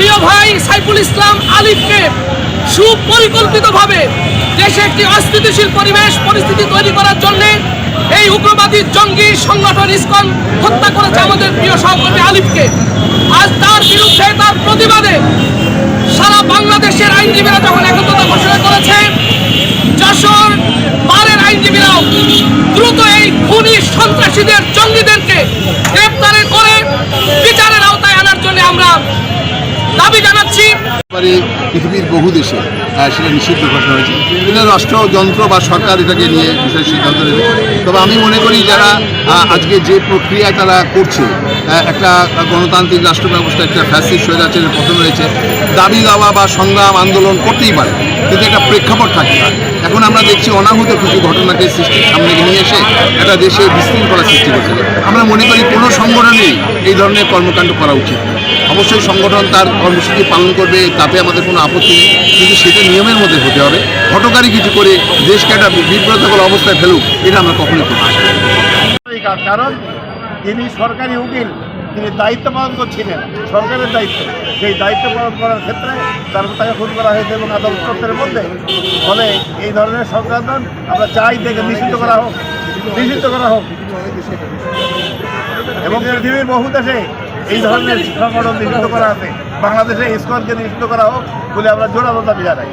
প্রিয় ভাই সাইফুল ইসলাম আলিফকে সুপরিকল্পিতভাবে দেশে একটি অস্থিতিশীল পরিস্থিতি তৈরি করার জন্য এই উগ্রবাদী জঙ্গি সংগঠন ইসকন হত্যা করেছে আমাদের প্রিয় সহকর্মী আলিফকে। আজ তার বিরুদ্ধে, তার প্রতিবাদে সারা বাংলাদেশের আইনজীবীরা যখন একত্রতা ঘোষণা করেছে, যশোর বারের আইনজীবীরাও দ্রুত এই খুনি সন্ত্রাসীদের, জঙ্গিদেরকে গ্রেপ্তার করে বিচারের আওতায় আনার জন্য আমরা দাবি জানাচ্ছি। পৃথিবীর বহু দেশে সেটা নিষিদ্ধ ঘটনা হয়েছে। এটা রাষ্ট্রযন্ত্র বা সরকার এটাকে নিয়ে বিষয় সিদ্ধান্ত নেবে। তবে আমি মনে করি যারা আজকে যে প্রক্রিয়া তারা করছে, একটা গণতান্ত্রিক রাষ্ট্র ব্যবস্থা, একটা ফ্যাসিস্ট স্বৈরাচারের পতন হয়েছে, দাবি দাওয়া বা সংগ্রাম আন্দোলন করতেই পারে, কিন্তু একটা প্রেক্ষাপট থাকে না। এখন আমরা দেখছি অনাহুত কিছু ঘটনাকে সৃষ্টির সামনে নিয়ে এসে একটা দেশে বিশৃঙ্খলা সৃষ্টি করছে। আমরা মনে করি কোনো সংগঠনেই এই ধরনের কর্মকাণ্ড করা উচিত। অবশ্যই সংগঠন তার কর্মসূচি পালন করবে, তাতে আমাদের কোনো আপত্তি নেই, কিন্তু সেটা নিয়মের মধ্যে হতে হবে। হঠকারী কিছু করে দেশকে একটা বিব্রতকর অবস্থায় ফেলুক, এটা আমরা কখনোই করতে পারি না। কারণ তিনি সরকারি উকিল, তিনি দায়িত্ব পালন করছিলেন, সরকারের দায়িত্ব। সেই দায়িত্ব পালন করার ক্ষেত্রে তাকে খুন করা হয়েছে এবং আদালত চত্বরের মধ্যে। ফলে এই ধরনের সংক্রান্ত আমরা চাই থেকে নিষিদ্ধ করা হোক এবং পৃথিবীর বহু দেশে এই ধরনের সংগঠন নিষিদ্ধ করা আছে। বাংলাদেশে ইসকনকে নিষিদ্ধ করা হোক বলে আমরা জোরালো দাবি জানাই।